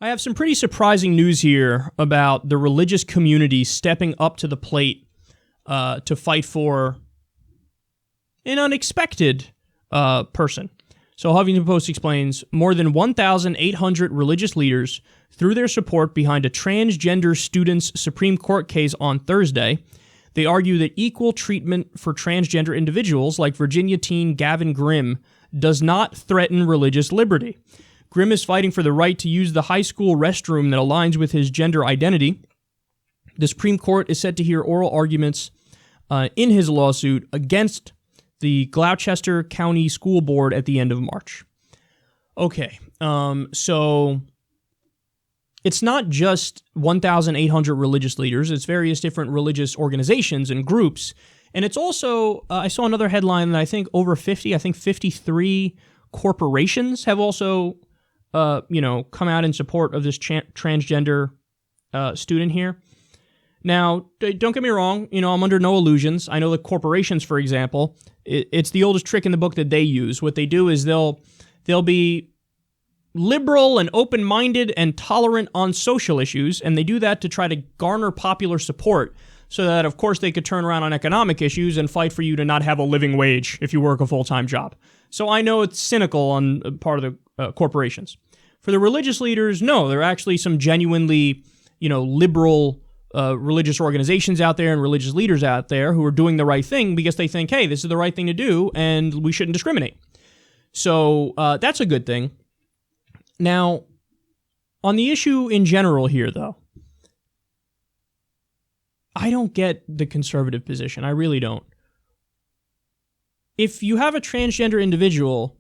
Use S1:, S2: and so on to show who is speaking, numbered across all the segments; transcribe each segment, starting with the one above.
S1: I have some pretty surprising news here about the religious community stepping up to the plate to fight for an unexpected person. So Huffington Post explains, more than 1,800 religious leaders threw their support behind a transgender students' Supreme Court case on Thursday. They argue that equal treatment for transgender individuals like Virginia teen Gavin Grimm does not threaten religious liberty. Grimm is fighting for the right to use the high school restroom that aligns with his gender identity. The Supreme Court is set to hear oral arguments in his lawsuit against the Gloucester County School Board at the end of March. Okay, so it's not just 1,800 religious leaders, it's various different religious organizations and groups, and it's also, I saw another headline that I think over 50, I think 53 corporations have also, come out in support of this transgender student here. Now, don't get me wrong, I'm under no illusions. I know that corporations, for example, it's the oldest trick in the book that they use. What they do is they'll be liberal and open-minded and tolerant on social issues, and they do that to try to garner popular support so that, of course, they could turn around on economic issues and fight for you to not have a living wage if you work a full-time job. So I know it's cynical on part of the corporations. For the religious leaders, no, there are actually some genuinely, liberal religious organizations out there and religious leaders out there who are doing the right thing because they think, hey, this is the right thing to do and we shouldn't discriminate. So that's a good thing. Now, on the issue in general here, though, I don't get the conservative position. I really don't. If you have a transgender individual,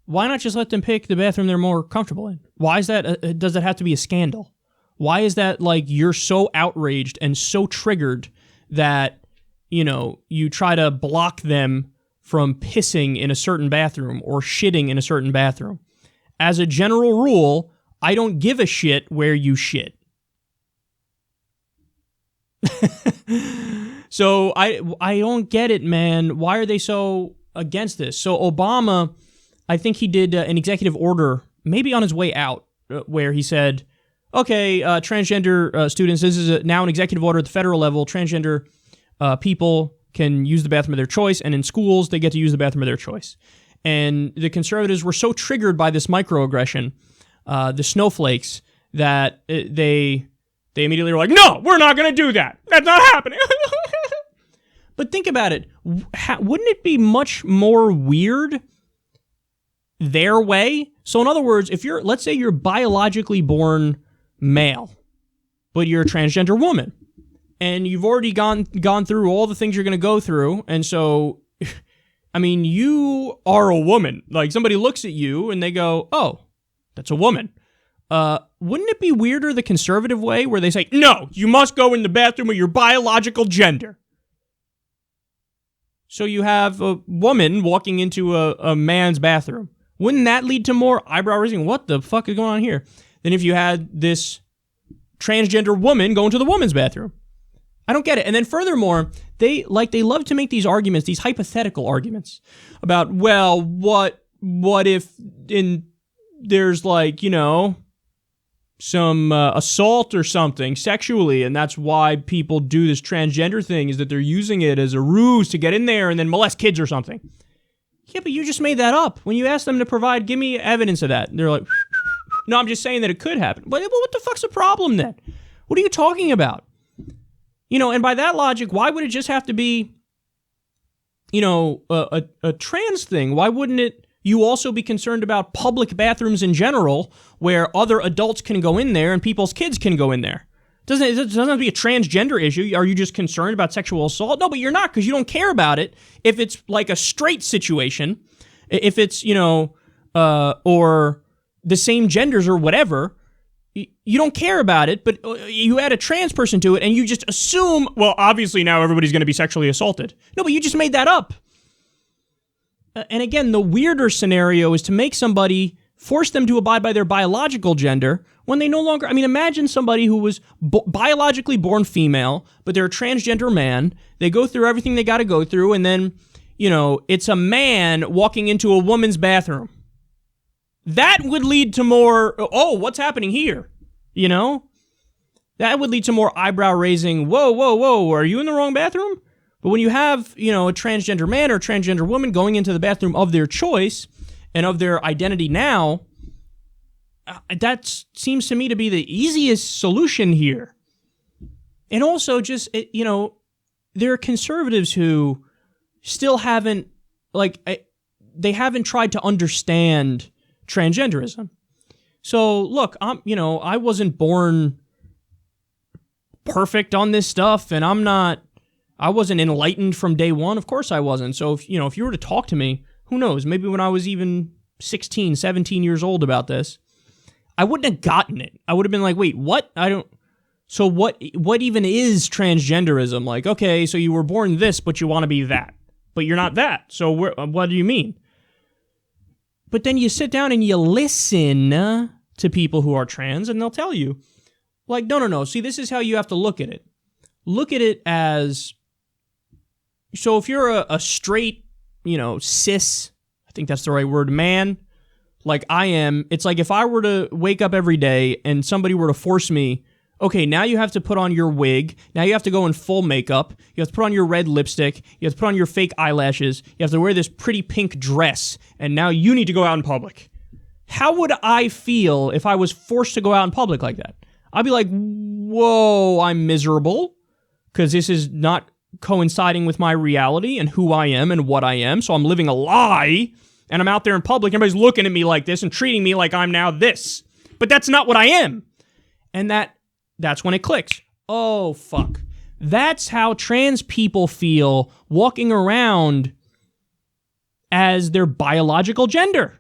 S1: why not just let them pick the bathroom they're more comfortable in? Why is that? Does it have to be a scandal? Why is that like you're so outraged and so triggered that, you try to block them from pissing in a certain bathroom or shitting in a certain bathroom? As a general rule, I don't give a shit where you shit. So I don't get it, man. Why are they so against this? So Obama, I think he did an executive order, maybe on his way out, where he said, okay, transgender students, this is now an executive order at the federal level. Transgender people can use the bathroom of their choice, and in schools, they get to use the bathroom of their choice. And the conservatives were so triggered by this microaggression, the snowflakes, that they immediately were like, no, we're not going to do that. That's not happening. But think about it. Wouldn't it be much more weird their way? So in other words, let's say you're biologically born male, but you're a transgender woman, and you've already gone through all the things you're going to go through, and so, I mean, you are a woman. Like, somebody looks at you and they go, oh, that's a woman. Wouldn't it be weirder the conservative way where they say, no, you must go in the bathroom with your biological gender? So you have a woman walking into a man's bathroom. Wouldn't that lead to more eyebrow raising? What the fuck is going on here? Than if you had this transgender woman go into the woman's bathroom. I don't get it. And then furthermore, they love to make these arguments, these hypothetical arguments about, well, what if there's some assault or something sexually, and that's why people do this transgender thing, is that they're using it as a ruse to get in there and then molest kids or something. Yeah, but you just made that up. When you ask them to give me evidence of that, they're like, no, I'm just saying that it could happen. But what the fuck's the problem then? What are you talking about? And by that logic, why would it just have to be, a trans thing? Why wouldn't you also be concerned about public bathrooms in general where other adults can go in there and people's kids can go in there? It doesn't have to be a transgender issue. Are you just concerned about sexual assault? No, but you're not, because you don't care about it if it's like a straight situation, if it's, or the same genders or whatever. You don't care about it, but you add a trans person to it and you just assume, well, obviously now everybody's going to be sexually assaulted. No, but you just made that up. And again, the weirder scenario is to make somebody, force them to abide by their biological gender when they no longer, imagine somebody who was biologically born female, but they're a transgender man. They go through everything they got to go through, and then, it's a man walking into a woman's bathroom. That would lead to more, oh, what's happening here? You know? That would lead to more eyebrow-raising, whoa, whoa, whoa, are you in the wrong bathroom? But when you have, a transgender man or transgender woman going into the bathroom of their choice and of their identity now, that seems to me to be the easiest solution here. And also just, there are conservatives who still haven't, they haven't tried to understand transgenderism. So, look, I wasn't born perfect on this stuff, and I wasn't enlightened from day one. Of course I wasn't. So, if you were to talk to me, who knows, maybe when I was even 16, 17 years old about this, I wouldn't have gotten it. I would have been like, wait, what? So what even is transgenderism? Like, okay, so you were born this, but you want to be that. But you're not that. So what do you mean? But then you sit down and you listen to people who are trans, and they'll tell you, like, no. See, this is how you have to look at it. Look at it as, so if you're a straight, cis, I think that's the right word, man, like I am, it's like if I were to wake up every day and somebody were to force me, okay, now you have to put on your wig, now you have to go in full makeup, you have to put on your red lipstick, you have to put on your fake eyelashes, you have to wear this pretty pink dress, and now you need to go out in public. How would I feel if I was forced to go out in public like that? I'd be like, whoa, I'm miserable, because this is not coinciding with my reality and who I am and what I am, so I'm living a lie, and I'm out there in public, everybody's looking at me like this and treating me like I'm now this. But that's not what I am. And that's when it clicks. Oh, fuck. That's how trans people feel walking around as their biological gender.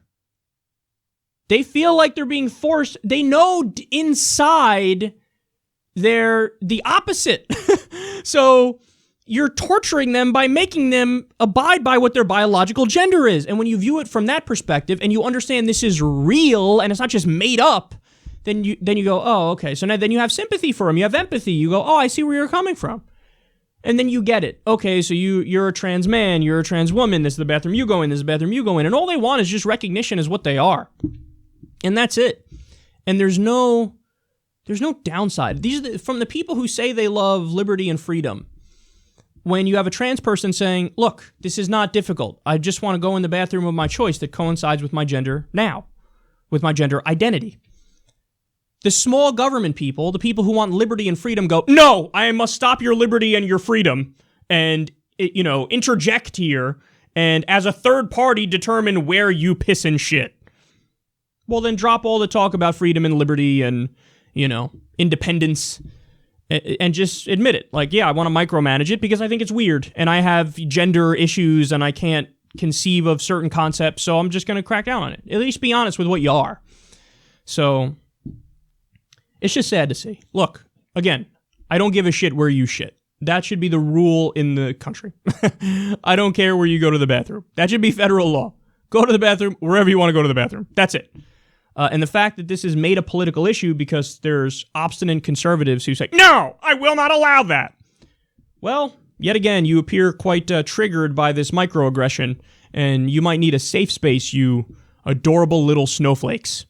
S1: They feel like they're being forced. They know inside they're the opposite. So you're torturing them by making them abide by what their biological gender is. And when you view it from that perspective and you understand this is real and it's not just made up, then you go, oh, okay. So now then you have sympathy for them. You have empathy. You go, oh, I see where you're coming from. And then you get it. Okay, so you're a trans man. You're a trans woman. This is the bathroom you go in. This is the bathroom you go in. And all they want is just recognition as what they are. And that's it. And there's no downside. These are from the people who say they love liberty and freedom. When you have a trans person saying, look, this is not difficult. I just want to go in the bathroom of my choice that coincides with my gender now, with my gender identity. The small government people, the people who want liberty and freedom go, no, I must stop your liberty and your freedom and, interject here and as a third party determine where you piss and shit. Well, then drop all the talk about freedom and liberty and, independence and just admit it. Like, yeah, I want to micromanage it because I think it's weird and I have gender issues and I can't conceive of certain concepts, so I'm just going to crack down on it. At least be honest with what you are. So it's just sad to see. Look, again, I don't give a shit where you shit. That should be the rule in the country. I don't care where you go to the bathroom. That should be federal law. Go to the bathroom wherever you want to go to the bathroom. That's it. And the fact that this is made a political issue because there's obstinate conservatives who say, no, I will not allow that. Well, yet again, you appear quite triggered by this microaggression, and you might need a safe space, you adorable little snowflakes.